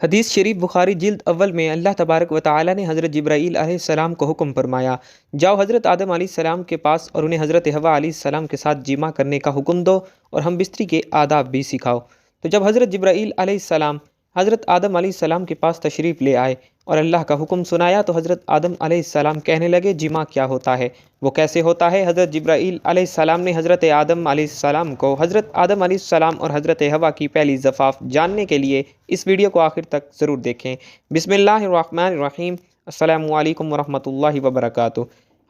حدیث شریف بخاری جلد اول میں اللہ تبارک و تعالی نے حضرت جبرائیل علیہ السلام کو حکم فرمایا، جاؤ حضرت آدم علیہ السلام کے پاس اور انہیں حضرت حوا علیہ السلام کے ساتھ جمع کرنے کا حکم دو اور ہم بستری کے آداب بھی سکھاؤ۔ تو جب حضرت جبرائیل علیہ السلام حضرت آدم علیہ السلام کے پاس تشریف لے آئے اور اللہ کا حکم سنایا تو حضرت آدم علیہ السلام کہنے لگے جمع کیا ہوتا ہے، وہ کیسے ہوتا ہے۔ حضرت جبرائیل علیہ السلام نے حضرت آدم علیہ السلام کو حضرت آدم علیہ السلام اور حضرت حوا کی پہلی زفاف جاننے کے لیے اس ویڈیو کو آخر تک ضرور دیکھیں۔ بسم اللہ الرحمن الرحیم۔ السلام علیکم ورحمۃ اللہ وبرکاتہ۔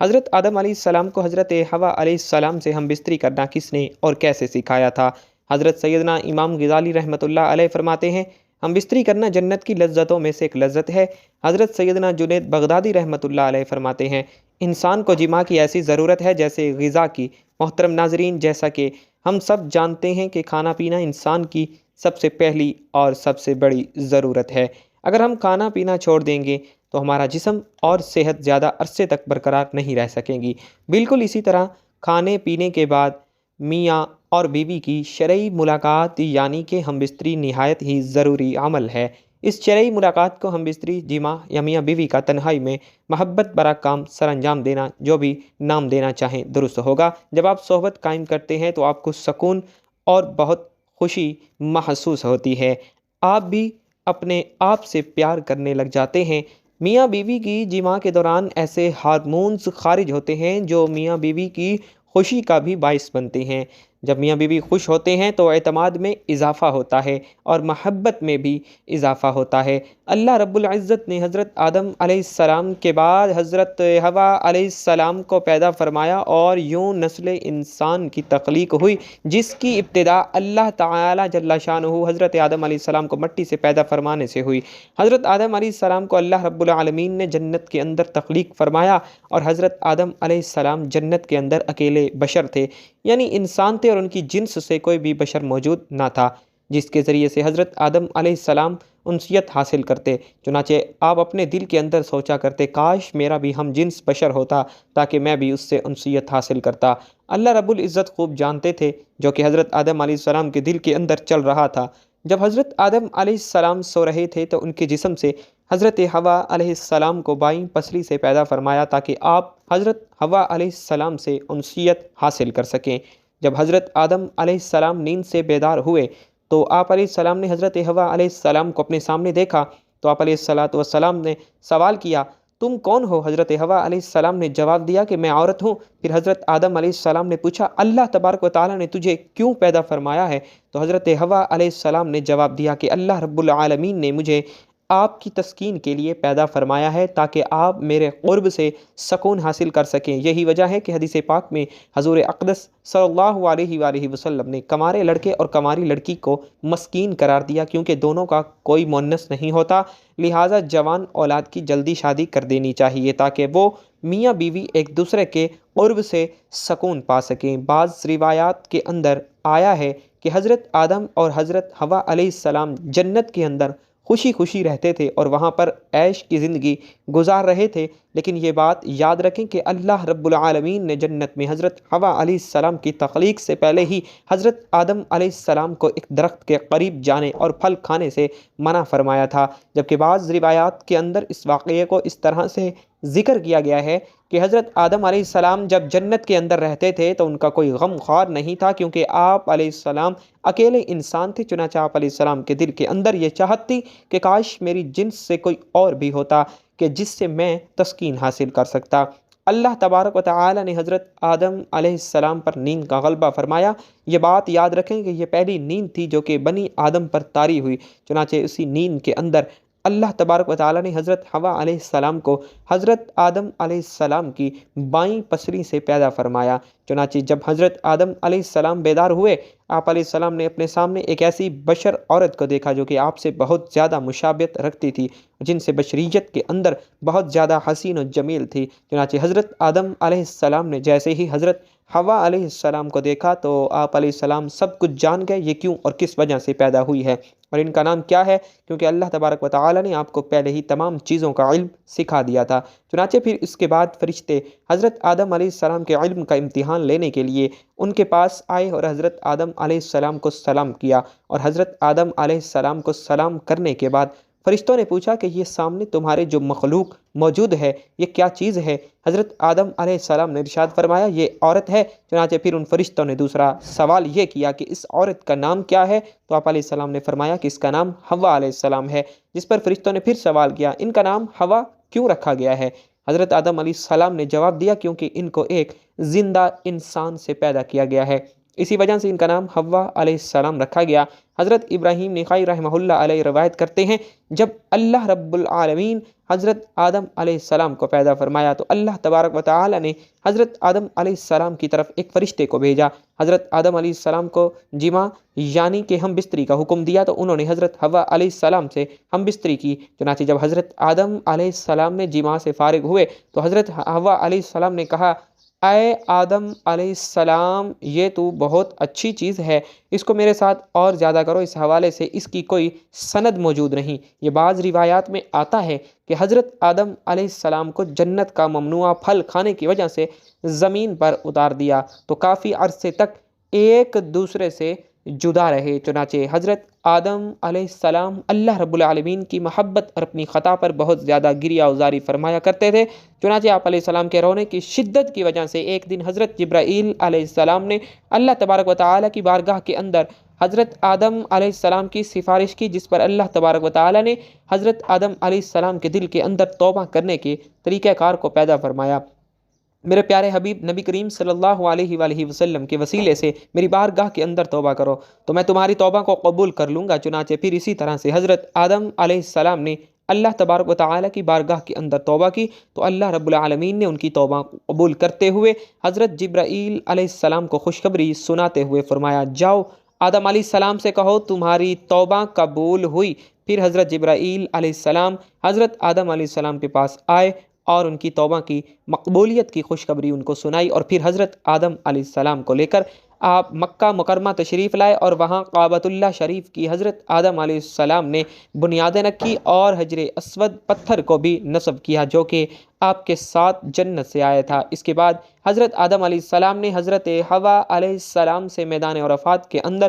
حضرت آدم علیہ السلام کو حضرت حوا علیہ السلام سے ہم بستری کرنا کس نے اور کیسے سکھایا تھا؟ حضرت سیدنا امام غزالی رحمۃ اللہ علیہ فرماتے ہیں، ہم بستری کرنا جنت کی لذتوں میں سے ایک لذت ہے۔ حضرت سیدنا جنید بغدادی رحمۃ اللہ علیہ فرماتے ہیں، انسان کو جماع کی ایسی ضرورت ہے جیسے غذا کی۔ محترم ناظرین، جیسا کہ ہم سب جانتے ہیں کہ کھانا پینا انسان کی سب سے پہلی اور سب سے بڑی ضرورت ہے۔ اگر ہم کھانا پینا چھوڑ دیں گے تو ہمارا جسم اور صحت زیادہ عرصے تک برقرار نہیں رہ سکیں گی۔ بالکل اسی طرح کھانے پینے کے بعد میاں اور بیوی کی شرعی ملاقات یعنی کہ ہم بستری نہایت ہی ضروری عمل ہے۔ اس شرعی ملاقات کو ہم بستری جماع یا میاں بیوی کا تنہائی میں محبت برا کام سر انجام دینا، جو بھی نام دینا چاہیں درست ہوگا۔ جب آپ صحبت قائم کرتے ہیں تو آپ کو سکون اور بہت خوشی محسوس ہوتی ہے، آپ بھی اپنے آپ سے پیار کرنے لگ جاتے ہیں۔ میاں بیوی کی جماع کے دوران ایسے ہارمونز خارج ہوتے ہیں جو میاں بیوی کی خوشی کا بھی باعث بنتے ہیں۔ جب میاں بیوی خوش ہوتے ہیں تو اعتماد میں اضافہ ہوتا ہے اور محبت میں بھی اضافہ ہوتا ہے۔ اللہ رب العزت نے حضرت آدم علیہ السلام کے بعد حضرت حوا علیہ السلام کو پیدا فرمایا اور یوں نسل انسان کی تخلیق ہوئی، جس کی ابتدا اللہ تعالی جل شانہ حضرت آدم علیہ السلام کو مٹی سے پیدا فرمانے سے ہوئی۔ حضرت آدم علیہ السلام کو اللہ رب العالمین نے جنت کے اندر تخلیق فرمایا اور حضرت آدم علیہ السلام جنت کے اندر اکیلے بشر تھے، یعنی انسان تھے اور ان کی جنس سے کوئی بھی بشر موجود نہ تھا جس کے ذریعے سے حضرت آدم علیہ السلام انسیت حاصل کرتے۔ چنانچہ آپ اپنے دل کے اندر سوچا کرتے، کاش میرا بھی ہم جنس بشر ہوتا تاکہ میں بھی اس سے انسیت حاصل کرتا۔ اللہ رب العزت خوب جانتے تھے جو کہ حضرت آدم علیہ السلام کے دل کے اندر چل رہا تھا۔ جب حضرت آدم علیہ السلام سو رہے تھے تو ان کے جسم سے حضرت حوا علیہ السلام کو بائیں پسلی سے پیدا فرمایا تاکہ آپ حضرت حوا علیہ السلام سے انسیت حاصل کر سکیں۔ جب حضرت آدم علیہ السلام نیند سے بیدار ہوئے تو آپ علیہ السلام نے حضرت حوا علیہ السلام کو اپنے سامنے دیکھا تو آپ علیہ السلام نے سوال کیا، تم کون ہو؟ حضرت حوا علیہ السلام نے جواب دیا کہ میں عورت ہوں۔ پھر حضرت آدم علیہ السلام نے پوچھا، اللہ تبارک و تعالیٰ نے تجھے کیوں پیدا فرمایا ہے؟ تو حضرت حوا علیہ السلام نے جواب دیا کہ اللہ رب العالمین نے مجھے آپ کی تسکین کے لیے پیدا فرمایا ہے تاکہ آپ میرے قرب سے سکون حاصل کر سکیں۔ یہی وجہ ہے کہ حدیث پاک میں حضور اقدس صلی اللہ علیہ وآلہ وسلم نے کمارے لڑکے اور کماری لڑکی کو مسکین قرار دیا، کیونکہ دونوں کا کوئی مؤنث نہیں ہوتا، لہٰذا جوان اولاد کی جلدی شادی کر دینی چاہیے تاکہ وہ میاں بیوی ایک دوسرے کے قرب سے سکون پا سکیں۔ بعض روایات کے اندر آیا ہے کہ حضرت آدم اور حضرت حوا علیہ السلام جنت کے اندر خوشی خوشی رہتے تھے اور وہاں پر عیش کی زندگی گزار رہے تھے، لیکن یہ بات یاد رکھیں کہ اللہ رب العالمین نے جنت میں حضرت حوا علیہ السلام کی تخلیق سے پہلے ہی حضرت آدم علیہ السلام کو ایک درخت کے قریب جانے اور پھل کھانے سے منع فرمایا تھا، جبکہ بعض روایات کے اندر اس واقعے کو اس طرح سے ذکر کیا گیا ہے کہ حضرت آدم علیہ السلام جب جنت کے اندر رہتے تھے تو ان کا کوئی غم خوار نہیں تھا، کیونکہ آپ علیہ السلام اکیلے انسان تھے۔ چنانچہ آپ علیہ السلام کے دل کے اندر یہ چاہت تھی کہ کاش میری جنس سے کوئی اور بھی ہوتا کہ جس سے میں تسکین حاصل کر سکتا۔ اللہ تبارک و تعالی نے حضرت آدم علیہ السلام پر نیند کا غلبہ فرمایا۔ یہ بات یاد رکھیں کہ یہ پہلی نیند تھی جو کہ بنی آدم پر طاری ہوئی۔ چنانچہ اسی نیند کے اندر اللہ تبارک و تعالی نے حضرت حوا علیہ السلام کو حضرت آدم علیہ السلام کی بائیں پسلی سے پیدا فرمایا۔ چنانچہ جب حضرت آدم علیہ السلام بیدار ہوئے، آپ علیہ السلام نے اپنے سامنے ایک ایسی بشر عورت کو دیکھا جو کہ آپ سے بہت زیادہ مشابہت رکھتی تھی، جن سے بشریت کے اندر بہت زیادہ حسین و جمیل تھی۔ چنانچہ حضرت آدم علیہ السلام نے جیسے ہی حضرت حوا علیہ السلام کو دیکھا تو آپ علیہ السلام سب کچھ جان گئے یہ کیوں اور کس وجہ سے پیدا ہوئی ہے اور ان کا نام کیا ہے، کیونکہ اللہ تبارک و تعالی نے آپ کو پہلے ہی تمام چیزوں کا علم سکھا دیا تھا۔ چنانچہ پھر اس کے بعد فرشتے حضرت آدم علیہ السلام کے علم کا امتحان لینے کے لیے ان کے پاس آئے اور حضرت آدم علیہ السلام کو سلام کیا، اور حضرت آدم علیہ السلام کو سلام کرنے کے بعد فرشتوں نے پوچھا کہ یہ سامنے تمہارے جو مخلوق موجود ہے یہ کیا چیز ہے؟ حضرت آدم علیہ السلام نے ارشاد فرمایا یہ عورت ہے۔ چنانچہ پھر ان فرشتوں نے دوسرا سوال یہ کیا کہ اس عورت کا نام کیا ہے؟ تو آپ علیہ السلام نے فرمایا کہ اس کا نام حوا علیہ السلام ہے، جس پر فرشتوں نے پھر سوال کیا ان کا نام حوا کیوں رکھا گیا ہے؟ حضرت آدم علیہ السلام نے جواب دیا کیونکہ ان کو ایک زندہ انسان سے پیدا کیا گیا ہے، اسی وجہ سے ان کا نام حوا علیہ السلام رکھا گیا۔ حضرت ابراہیم نخائی رحمہ اللہ علیہ روایت کرتے ہیں جب اللہ رب العالمین حضرت آدم علیہ السلام کو پیدا فرمایا تو اللہ تبارک و تعالی نے حضرت آدم علیہ السلام کی طرف ایک فرشتے کو بھیجا۔ حضرت آدم علیہ السلام کو جمع یعنی کہ ہم بستری کا حکم دیا تو انہوں نے حضرت حوا علیہ السلام سے ہم بستری کی۔ چنانچہ جب حضرت آدم علیہ السلام نے جمع سے فارغ ہوئے تو حضرت حوا علیہ السلام نے کہا اے آدم علیہ السلام یہ تو بہت اچھی چیز ہے، اس کو میرے ساتھ اور زیادہ کرو۔ اس حوالے سے اس کی کوئی سند موجود نہیں۔ یہ بعض روایات میں آتا ہے کہ حضرت آدم علیہ السلام کو جنت کا ممنوع پھل کھانے کی وجہ سے زمین پر اتار دیا تو کافی عرصے تک ایک دوسرے سے جدا رہے۔ چنانچہ حضرت آدم علیہ السلام اللہ رب العالمین کی محبت اور اپنی خطا پر بہت زیادہ گریہ وزاری فرمایا کرتے تھے۔ چنانچہ آپ علیہ السلام کے رونے کی شدت کی وجہ سے ایک دن حضرت جبرائیل علیہ السلام نے اللہ تبارک و تعالی کی بارگاہ کے اندر حضرت آدم علیہ السلام کی سفارش کی، جس پر اللہ تبارک و تعالی نے حضرت آدم علیہ السلام کے دل کے اندر توبہ کرنے کے طریقہ کار کو پیدا فرمایا۔ میرے پیارے حبیب نبی کریم صلی اللہ علیہ وآلہ وسلم کے وسیلے سے میری بارگاہ کے اندر توبہ کرو تو میں تمہاری توبہ کو قبول کر لوں گا۔ چنانچہ پھر اسی طرح سے حضرت آدم علیہ السلام نے اللہ تبارک و تعالی کی بارگاہ کے اندر توبہ کی تو اللہ رب العالمین نے ان کی توبہ قبول کرتے ہوئے حضرت جبرائیل علیہ السلام کو خوشخبری سناتے ہوئے فرمایا جاؤ آدم علیہ السلام سے کہو تمہاری توبہ قبول ہوئی۔ پھر حضرت جبرائیل علیہ السلام حضرت آدم علیہ السلام کے پاس آئے اور ان کی توبہ کی مقبولیت کی خوشخبری ان کو سنائی، اور پھر حضرت آدم علیہ السلام کو لے کر آپ مکہ مکرمہ تشریف لائے اور وہاں کعبۃ اللہ شریف کی حضرت آدم علیہ السلام نے بنیادیں رکھی اور حجر اسود پتھر کو بھی نصب کیا جو کہ آپ کے ساتھ جنت سے آیا تھا۔ اس کے بعد حضرت آدم علیہ السلام نے حضرت حوا علیہ السلام سے میدان عرفات کے اندر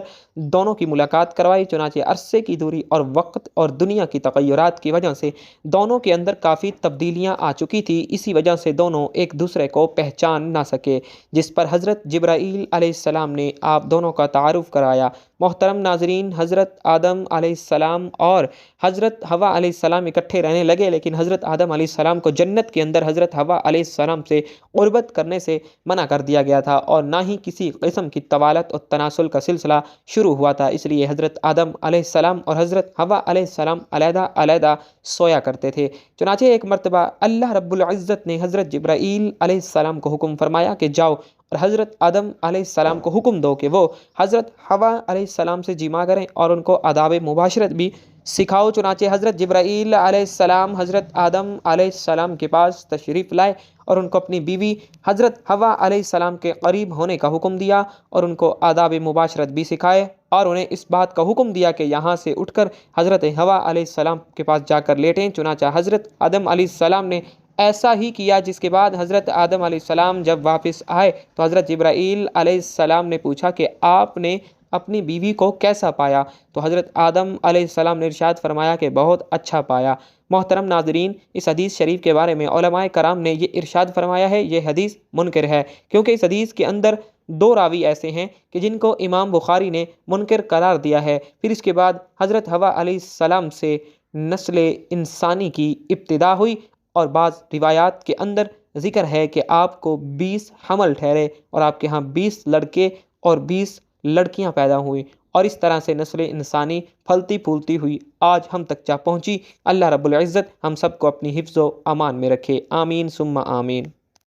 دونوں کی ملاقات کروائی۔ چنانچہ عرصے کی دوری اور وقت اور دنیا کی تغیرات کی وجہ سے دونوں کے اندر کافی تبدیلیاں آ چکی تھی، اسی وجہ سے دونوں ایک دوسرے کو پہچان نہ سکے، جس پر حضرت جبرائیل علیہ السلام نے آپ دونوں کا تعارف کرایا۔ محترم ناظرین، حضرت آدم علیہ السلام اور حضرت حوا علیہ السلام اکٹھے رہنے لگے، لیکن حضرت آدم علیہ السلام کو جنت کے اندر حضرت حوا علیہ السلام سے قربت کرنے سے منع کر دیا گیا تھا اور نہ ہی کسی قسم کی طوالت اور تناسل کا سلسلہ شروع ہوا تھا، اس لیے حضرت آدم علیہ السلام اور حضرت حوا علیہ السلام علیحدہ علیحدہ سویا کرتے تھے۔ چنانچہ ایک مرتبہ اللہ رب العزت نے حضرت جبرائیل علیہ السلام کو حکم فرمایا کہ جاؤ اور حضرت آدم علیہ السلام کو حکم دو کہ وہ حضرت حوا علیہ السلام سے جمع کریں اور ان کو آداب مباشرت بھی سکھاؤ۔ چنانچہ حضرت جبرائیل علیہ السلام حضرت آدم علیہ السلام کے پاس تشریف لائے اور ان کو اپنی بیوی حضرت حوا علیہ السلام کے قریب ہونے کا حکم دیا اور ان کو آداب مباشرت بھی سکھائے اور انہیں اس بات کا حکم دیا کہ یہاں سے اٹھ کر حضرت حوا علیہ السلام کے پاس جا کر لیٹیں۔ چنانچہ حضرت آدم علیہ السلام نے ایسا ہی کیا، جس کے بعد حضرت آدم علیہ السلام جب واپس آئے تو حضرت جبرائیل علیہ السلام نے پوچھا کہ آپ نے اپنی بیوی کو کیسا پایا؟ تو حضرت آدم علیہ السلام نے ارشاد فرمایا کہ بہت اچھا پایا۔ محترم ناظرین، اس حدیث شریف کے بارے میں علماء کرام نے یہ ارشاد فرمایا ہے یہ حدیث منکر ہے، کیونکہ اس حدیث کے اندر دو راوی ایسے ہیں کہ جن کو امام بخاری نے منکر قرار دیا ہے۔ پھر اس کے بعد حضرت حوا علیہ السلام سے نسل انسانی کی ابتدا ہوئی اور بعض روایات کے اندر ذکر ہے کہ آپ کو 20 حمل ٹھہرے اور آپ کے ہاں 20 لڑکے اور 20 لڑکیاں پیدا ہوئیں، اور اس طرح سے نسل انسانی پھلتی پھولتی ہوئی آج ہم تک جا پہنچی۔ اللہ رب العزت ہم سب کو اپنی حفظ و امان میں رکھے، آمین ثم آمین۔